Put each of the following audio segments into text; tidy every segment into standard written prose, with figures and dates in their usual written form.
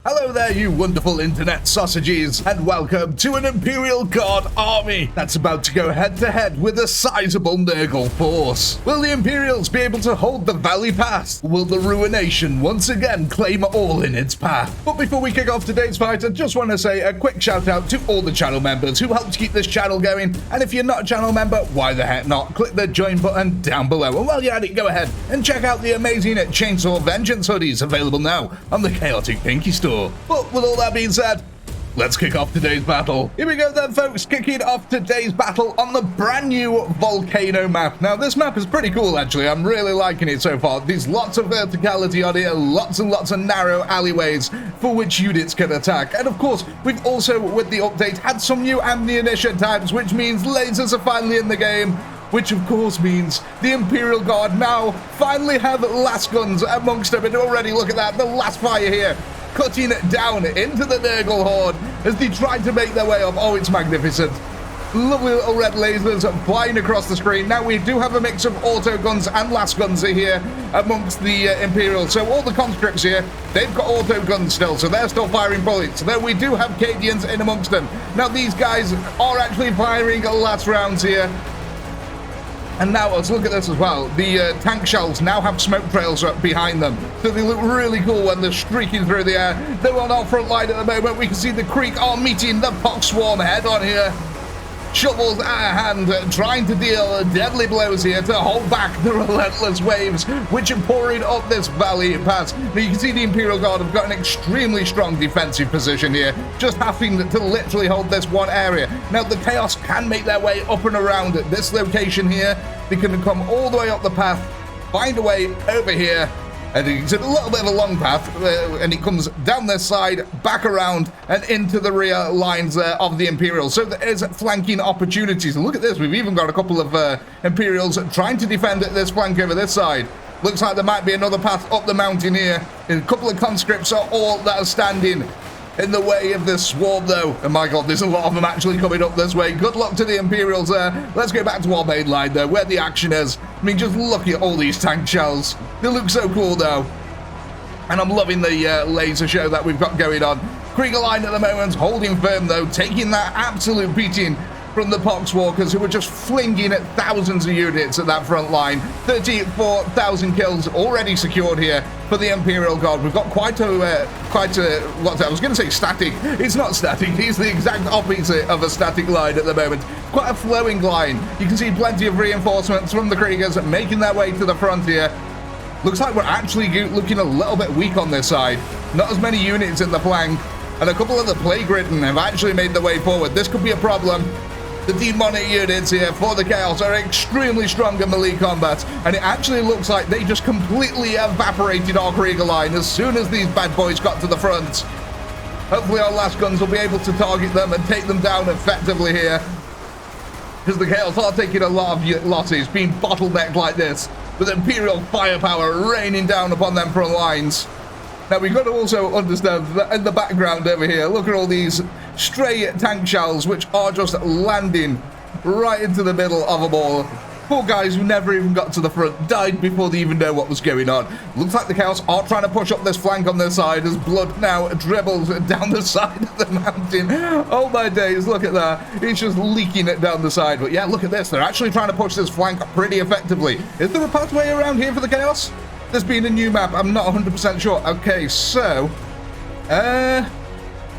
Hello there, you wonderful internet sausages, and welcome to an Imperial Guard army that's about to go head-to-head with a sizable NURGLE force. Will the Imperials be able to hold the Valley Pass? Will the Ruination once again claim all in its path? But before we kick off today's fight, I just want to say a quick shout out to all the channel members who helped keep this channel going, and if you're not a channel member, why the heck not? Click the join button down below, and while you're at it, go ahead and check out the amazing Chainsaw Vengeance hoodies available now on the ChaoticPinky store. But with all that being said, let's kick off today's battle. Here we go then, folks, kicking off today's battle on the brand new volcano map. Now, this map is pretty cool, actually. I'm really liking it so far. There's lots of verticality on here, lots and lots of narrow alleyways for which units can attack. And of course, we've also, with the update, had some new ammunition types, which means lasers are finally in the game. Which of course means the Imperial Guard now finally have last guns amongst them. And already, look at that, the last fire here, cutting it down into the NURGLE horde as they try to make their way up. Oh, it's magnificent. Lovely little red lasers flying across the screen. Now we do have a mix of auto guns and last guns here amongst the Imperial. So all the conscripts here, they've got auto guns still, so they're still firing bullets. Though we do have Cadians in amongst them. Now these guys are actually firing last rounds here. And now let's look at this as well. The tank shells now have smoke trails behind them, so they look really cool when they're streaking through the air. They're on our front line at the moment. We can see the Creek are meeting the Pox Swarm head on here. Shovels at hand, trying to deal deadly blows here to hold back the relentless waves which are pouring up this valley pass. Now you can see the Imperial Guard have got an extremely strong defensive position here, just having to literally hold this one area. Now the Chaos can make their way up and around this location here. They can come all the way up the path, find a way over here, and it's a little bit of a long path, and it comes down this side, back around, and into the rear lines of the Imperials. So there is flanking opportunities. And look at this, we've even got a couple of Imperials trying to defend this flank over this side. Looks like there might be another path up the mountain here. And a couple of conscripts are all that are standing in the way of this swarm, though. And my god, there's a lot of them actually coming up this way. Good luck to the Imperials there. Let's go back to our main line, though, where the action is. I mean, just look at all these tank shells. They look so cool, though. And I'm loving the laser show that we've got going on. Krieger line at the moment, holding firm, though, taking that absolute beating from the Poxwalkers, who were just flinging at thousands of units at that front line. 34,000 kills already secured here for the Imperial Guard. We've got quite a, what I was going to say static. It's not static. It's the exact opposite of a static line at the moment. Quite a flowing line. You can see plenty of reinforcements from the Kriegers making their way to the front here. Looks like we're actually looking a little bit weak on this side. Not as many units in the flank, and a couple of the Plague Ridden have actually made their way forward. This could be a problem. The demonic units here for the Chaos are extremely strong in melee combat, and it actually looks like they just completely evaporated our Krieger line as soon as these bad boys got to the front. Hopefully our last guns will be able to target them and take them down effectively here, because the Chaos are taking a lot of losses, being bottlenecked like this, with Imperial firepower raining down upon them front lines. Now, we've got to also understand that in the background over here, look at all these stray tank shells which are just landing right into the middle of them all. Poor guys who never even got to the front died before they even know what was going on. Looks like the Chaos are trying to push up this flank on their side as blood now dribbles down the side of the mountain. Oh my days, look at that. It's just leaking it down the side. But yeah, look at this. They're actually trying to push this flank pretty effectively. Is there a pathway around here for the Chaos? This being a new map, I'm not 100% sure. Okay, so...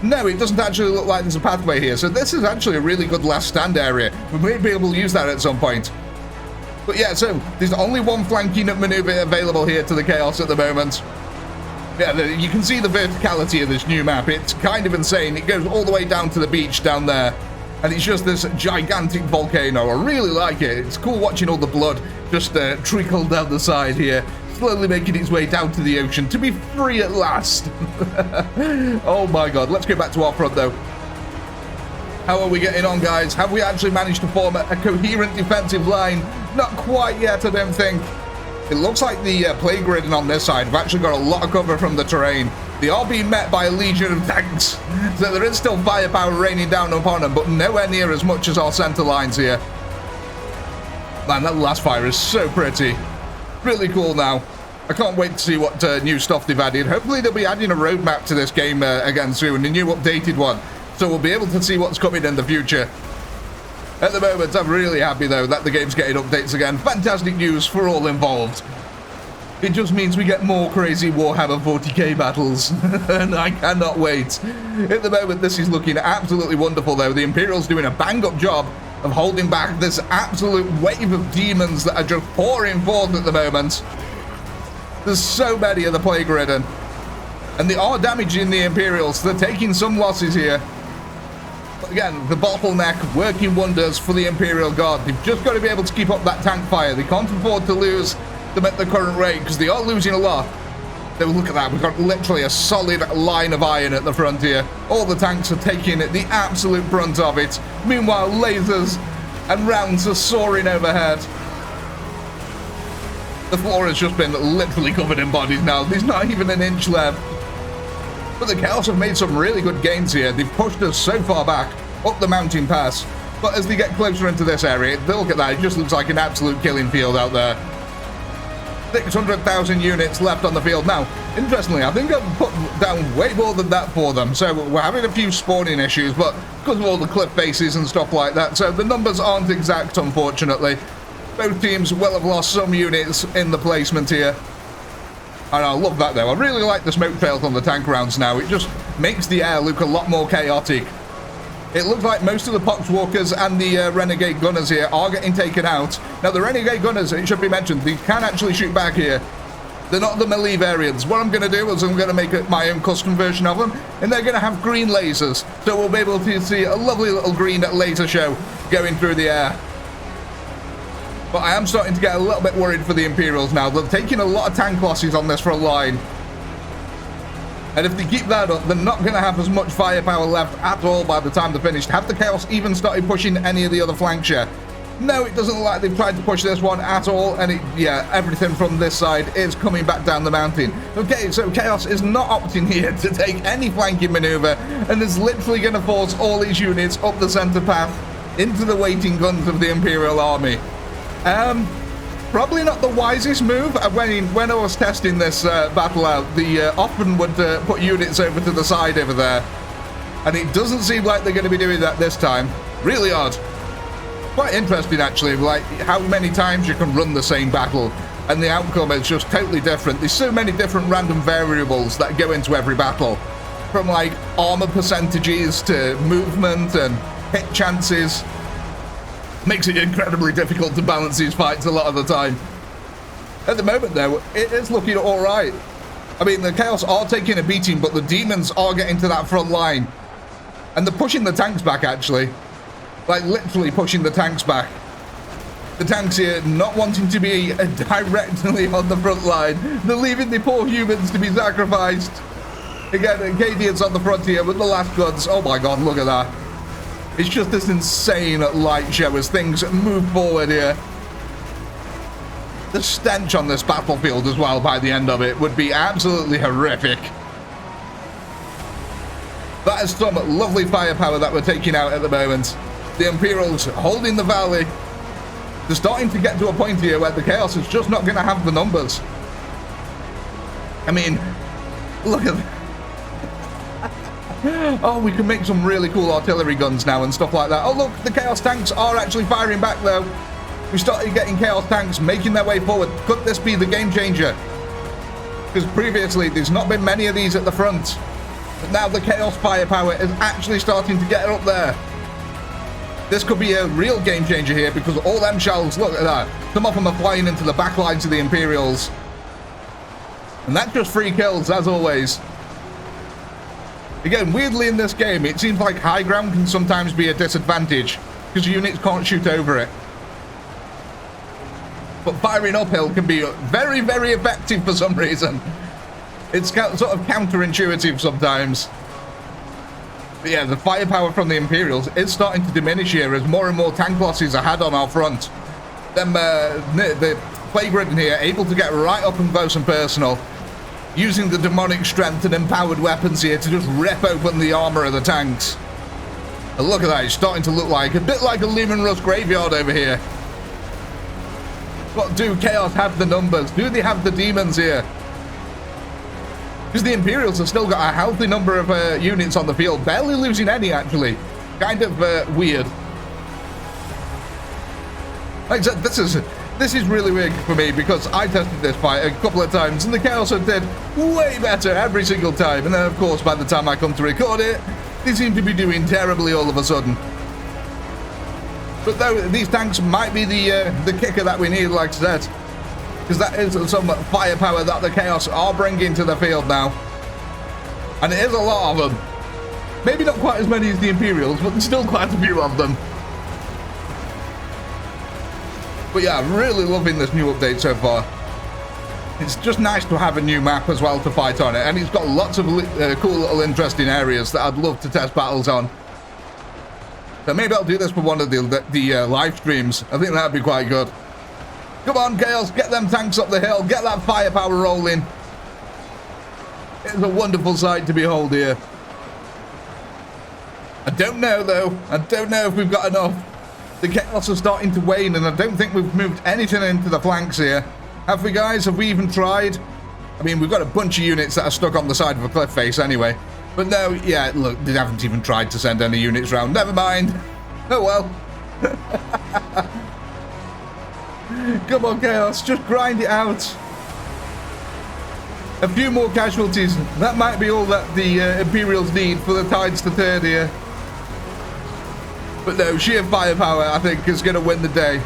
no, it doesn't actually look like there's a pathway here. So this is actually a really good last stand area. We may be able to use that at some point. But yeah, so there's only one flanking maneuver available here to the Chaos at the moment. Yeah, you can see the verticality of this new map. It's kind of insane. It goes all the way down to the beach down there. And it's just this gigantic volcano. I really like it. It's cool watching all the blood just trickle down the side here, slowly making its way down to the ocean to be free at last. Oh my god. Let's go back to our front, though. How are we getting on, guys? Have we actually managed to form a coherent defensive line? Not quite yet, I don't think. It looks like the Plague Ridden on this side have actually got a lot of cover from the terrain. They are being met by a legion of tanks, so there is still firepower raining down upon them, but nowhere near as much as our center lines here. Man, that last fire is so pretty. Really cool now. I can't wait to see what new stuff they've added. Hopefully they'll be adding a roadmap to this game again soon, a new updated one. So we'll be able to see what's coming in the future. At the moment, I'm really happy, though, that the game's getting updates again. Fantastic news for all involved. It just means we get more crazy Warhammer 40k battles, and I cannot wait. At the moment, this is looking absolutely wonderful, though. The Imperial's doing a bang-up job of holding back this absolute wave of demons that are just pouring forth at the moment. There's so many of the plague-ridden. And they are damaging the Imperials. They're taking some losses here. But again, the bottleneck working wonders for the Imperial Guard. They've just got to be able to keep up that tank fire. They can't afford to lose them at the current rate because they are losing a lot. So look at that. We've got literally a solid line of iron at the front here. All the tanks are taking the absolute brunt of it. Meanwhile, lasers and rounds are soaring overhead. The floor has just been literally covered in bodies now. There's not even an inch left. But the Chaos have made some really good gains here. They've pushed us so far back up the mountain pass. But as they get closer into this area, look at that. It just looks like an absolute killing field out there. 600,000 units left on the field. Now, interestingly, I think I've put down way more than that for them. So we're having a few spawning issues, but because of all the cliff faces and stuff like that. So the numbers aren't exact, unfortunately. Both teams will have lost some units in the placement here. And I love that, though. I really like the smoke trails on the tank rounds now. It just makes the air look a lot more chaotic. It looks like most of the Poxwalkers and the Renegade Gunners here are getting taken out. Now, the Renegade Gunners, it should be mentioned, they can actually shoot back here. They're not the melee variants. What I'm going to do is I'm going to make my own custom version of them, and they're going to have green lasers. So we'll be able to see a lovely little green laser show going through the air. But I am starting to get a little bit worried for the Imperials now. They're taking a lot of tank losses on this front line. And if they keep that up, they're not going to have as much firepower left at all by the time they're finished. Have the Chaos even started pushing any of the other flanks yet? No, it doesn't look like they've tried to push this one at all. And yeah, everything from this side is coming back down the mountain. Okay, so Chaos is not opting here to take any flanking maneuver and is literally going to force all these units up the center path into the waiting guns of the Imperial army. Probably not the wisest move. When I was testing this battle out, they often would put units over to the side over there. And it doesn't seem like they're going to be doing that this time. Really odd. Quite interesting, actually, like how many times you can run the same battle and the outcome is just totally different. There's so many different random variables that go into every battle. From like armor percentages to movement and hit chances. Makes it incredibly difficult to balance these fights a lot of the time. At the moment, though, it is looking all right. I mean, the Chaos are taking a beating, but the demons are getting to that front line. And they're pushing the tanks back, actually. Like, literally pushing the tanks back. The tanks here not wanting to be directly on the front line. They're leaving the poor humans to be sacrificed. Again, Acadians on the front here with the last guns. Oh my god, look at that. It's just this insane light show as things move forward here. The stench on this battlefield as well by the end of it would be absolutely horrific. That is some lovely firepower that we're taking out at the moment. The Imperials holding the valley. They're starting to get to a point here where the Chaos is just not going to have the numbers. I mean, look at that. Oh, we can make some really cool artillery guns now and stuff like that. Oh, look, the Chaos tanks are actually firing back, though. We started getting Chaos tanks making their way forward. Could this be the game changer? Because previously, there's not been many of these at the front. But now the Chaos firepower is actually starting to get up there. This could be a real game changer here because all them shells, look at that. Some of them are flying into the back lines of the Imperials. And that's just 3 kills, as always. Again, weirdly in this game, it seems like high ground can sometimes be a disadvantage because units can't shoot over it. But firing uphill can be very, very effective for some reason. It's sort of counterintuitive sometimes. But yeah, the firepower from the Imperials is starting to diminish here as more and more tank losses are had on our front. Then the plague-ridden here able to get right up and close and personal. Using the demonic strength and empowered weapons here to just rip open the armor of the tanks. And look at that, it's starting to look like a bit like a Lehman Russ graveyard over here. But do Chaos have the numbers? Do they have the demons here? Because the Imperials have still got a healthy number of units on the field. Barely losing any, actually. Kind of weird. Like I said, this is really weird for me because I tested this fight a couple of times and the Chaos have did way better every single time. And then, of course, by the time I come to record it, they seem to be doing terribly all of a sudden. But though these tanks might be the kicker that we need, like I said, because that is some firepower that the Chaos are bringing to the field now. And it is a lot of them. Maybe not quite as many as the Imperials, but there's still quite a few of them. But yeah, I'm really loving this new update so far. It's just nice to have a new map as well to fight on it. And it's got lots of cool little interesting areas that I'd love to test battles on. So maybe I'll do this for one of the live streams. I think that'd be quite good. Come on, Chaos, get them tanks up the hill. Get that firepower rolling. It's a wonderful sight to behold here. I don't know, though. I don't know if we've got enough. The Chaos are starting to wane, and I don't think we've moved anything into the flanks here. Have we, guys? Have we even tried? I mean, we've got a bunch of units that are stuck on the side of a cliff face anyway. But no, yeah, look, they haven't even tried to send any units round. Never mind. Oh, well. Come on, Chaos. Just grind it out. A few more casualties. That might be all that the Imperials need for the tides to turn here. But no, sheer firepower, I think, is going to win the day.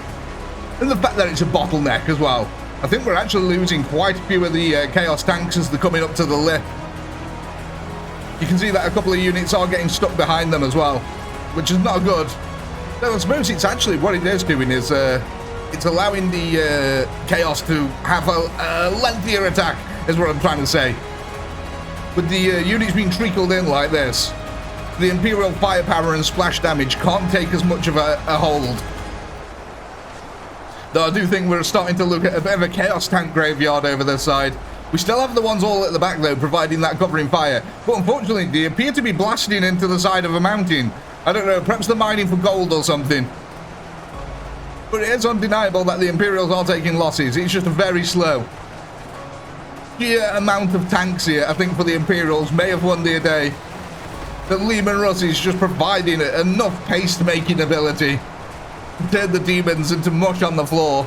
And the fact that it's a bottleneck as well. I think we're actually losing quite a few of the Chaos tanks as they're coming up to the lip. You can see that a couple of units are getting stuck behind them as well, which is not good. So I suppose it's actually what it is doing is it's allowing the Chaos to have a lengthier attack, is what I'm trying to say. With the units being trickled in like this, the Imperial firepower and splash damage can't take as much of a hold. Though I do think we're starting to look at a bit of a Chaos tank graveyard over this side. We still have the ones all at the back, though, providing that covering fire. But unfortunately, they appear to be blasting into the side of a mountain. I don't know, perhaps they're mining for gold or something. But it is undeniable that the Imperials are taking losses. It's just very slow. Sheer amount of tanks here, I think, for the Imperials may have won the day. That Lehman Russ is just providing enough pace-making ability to turn the demons into mush on the floor.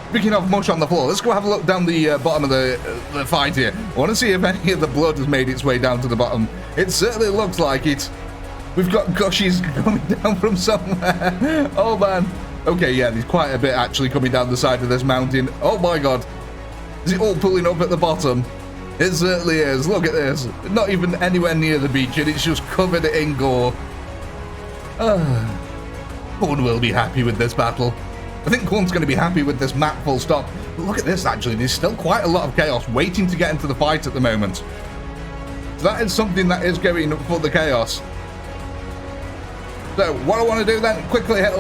Speaking of mush on the floor, let's go have a look down the bottom of the fight here. I want to see if any of the blood has made its way down to the bottom. It certainly looks like it. We've got gushes coming down from somewhere. Oh, man. Okay, yeah, there's quite a bit actually coming down the side of this mountain. Oh, my God. Is it all pulling up at the bottom? It certainly is. Look at this. Not even anywhere near the beach, and it's just covered in gore. Corn will be happy with this battle. I think Corn's going to be happy with this map full stop. But look at this, actually. There's still quite a lot of Chaos waiting to get into the fight at the moment. So that is something that is going for the Chaos. So what I want to do then, quickly hit a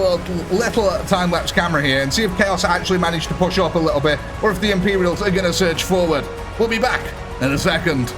little time-lapse camera here and see if Chaos actually managed to push up a little bit, or if the Imperials are going to surge forward. We'll be back in a second.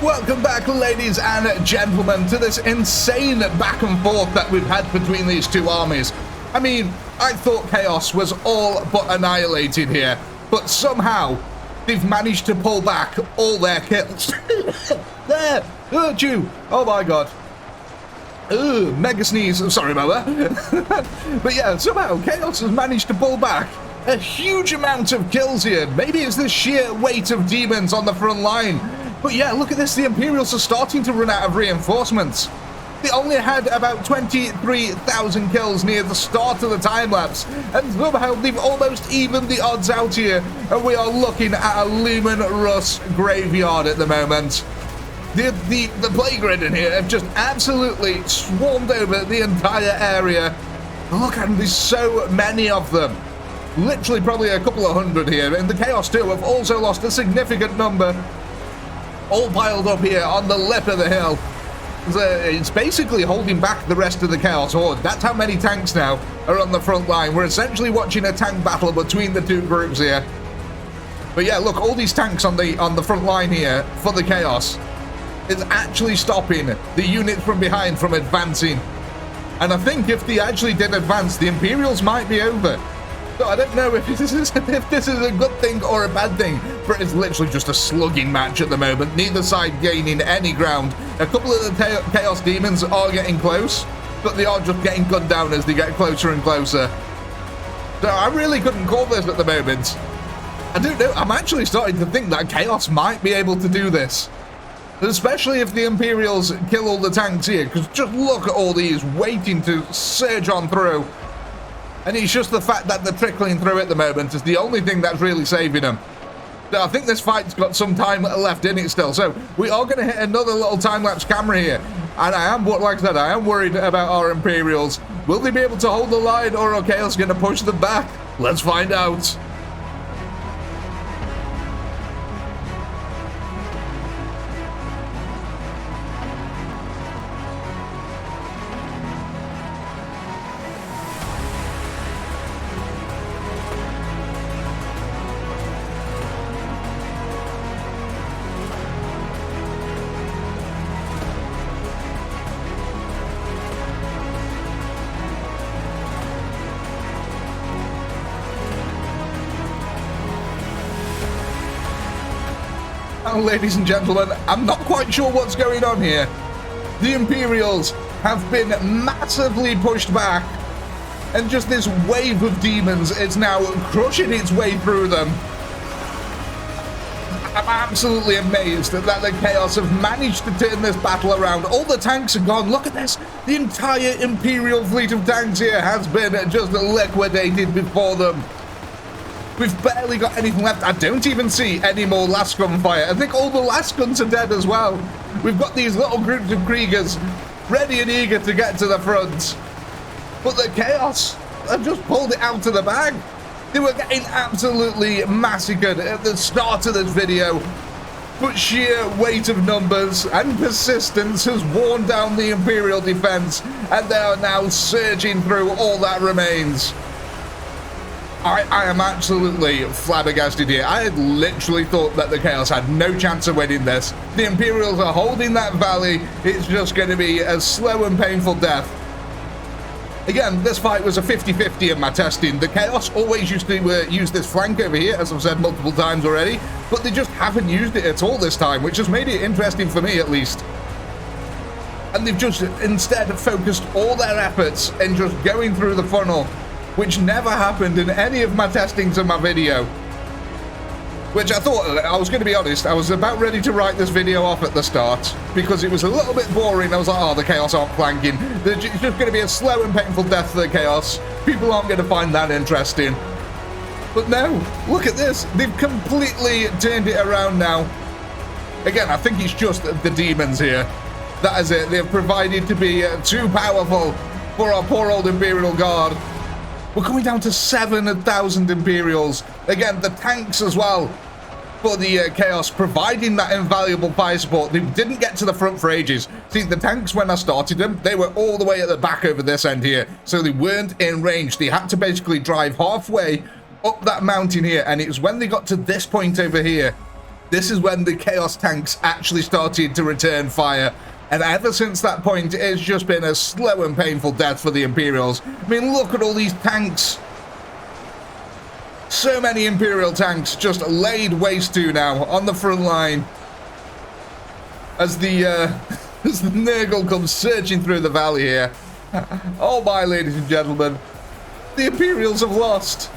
Welcome back, ladies and gentlemen, to this insane back and forth that we've had between these two armies. I mean, I thought Chaos was all but annihilated here, but somehow they've managed to pull back all their kills. There! Achoo! Oh my god. Ugh, mega sneeze. Sorry about that. But yeah, somehow Chaos has managed to pull back a huge amount of kills here. Maybe it's the sheer weight of demons on the front line. But yeah, look at this. The Imperials are starting to run out of reinforcements. They only had about 23,000 kills near the start of the time-lapse, and somehow they've almost evened the odds out here, and we are looking at a Lumen Russ graveyard at the moment. The plague ridden here have just absolutely swarmed over the entire area. Look at them, there's so many of them. Literally probably a couple of hundred here, and the Chaos too have also lost a significant number, all piled up here on the lip of the hill. It's basically holding back the rest of the Chaos Horde. That's how many tanks now are on the front line. We're essentially watching a tank battle between the two groups here. But yeah, look, all these tanks on the front line here for the Chaos is actually stopping the units from behind from advancing. And I think if they actually did advance, the Imperials might be over. So I don't know if this is a good thing or a bad thing, but it's literally just a slugging match at the moment. Neither side gaining any ground. A couple of the Chaos Demons are getting close, but they are just getting gunned down as they get closer and closer. So I really couldn't call this at the moment. I don't know. I'm actually starting to think that Chaos might be able to do this. Especially if the Imperials kill all the tanks here, because just look at all these waiting to surge on through. And it's just the fact that they're trickling through at the moment is the only thing that's really saving them. I think this fight's got some time left in it still. So we are going to hit another little time-lapse camera here. And I am, like I said, I am worried about our Imperials. Will they be able to hold the line, or are Chaos going to push them back? Let's find out. Ladies and gentlemen, I'm not quite sure what's going on here. The Imperials have been massively pushed back, and just this wave of demons is now crushing its way through them. I'm absolutely amazed that the Chaos have managed to turn this battle around. All the tanks are gone. Look at this. The entire Imperial fleet of tanks here has been just liquidated before them. We've barely got anything left. I don't even see any more last gun fire. I think all the last guns are dead as well. We've got these little groups of Kriegers ready and eager to get to the front. But the Chaos have just pulled it out of the bag. They were getting absolutely massacred at the start of this video. But sheer weight of numbers and persistence has worn down the Imperial defense, and they are now surging through all that remains. I am absolutely flabbergasted here. I had literally thought that the Chaos had no chance of winning this. The Imperials are holding that valley. It's just going to be a slow and painful death. Again, this fight was a 50-50 in my testing. The Chaos always used to use this flank over here, as I've said multiple times already, but they just haven't used it at all this time, which has made it interesting for me at least. And they've just instead focused all their efforts in just going through the funnel, which never happened in any of my testings of my video. Which I thought, I was going to be honest, I was about ready to write this video off at the start, because it was a little bit boring. I was like, oh, the Chaos aren't flanking. It's just going to be a slow and painful death for the Chaos. People aren't going to find that interesting. But no, look at this. They've completely turned it around now. Again, I think it's just the demons here. That is it. They've provided to be too powerful for our poor old Imperial Guard. We're coming down to 7,000 Imperials. Again, the tanks as well for the Chaos, providing that invaluable fire support. They didn't get to the front for ages. See, the tanks, when I started them, they were all the way at the back over this end here. So they weren't in range. They had to basically drive halfway up that mountain here. And it was when they got to this point over here this is when the Chaos tanks actually started to return fire. And ever since that point, it's just been a slow and painful death for the Imperials. I mean, look at all these tanks. So many Imperial tanks just laid waste to now on the front line. As the Nurgle comes surging through the valley here. Oh my, ladies and gentlemen. The Imperials have lost.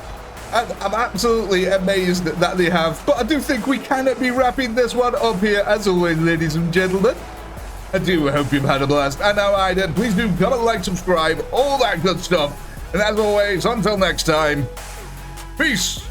And I'm absolutely amazed that they have. But I do think we cannot be wrapping this one up here. As always, ladies and gentlemen, I do hope you've had a blast. And now I did. Please do comment, like, subscribe, all that good stuff. And as always, until next time, peace.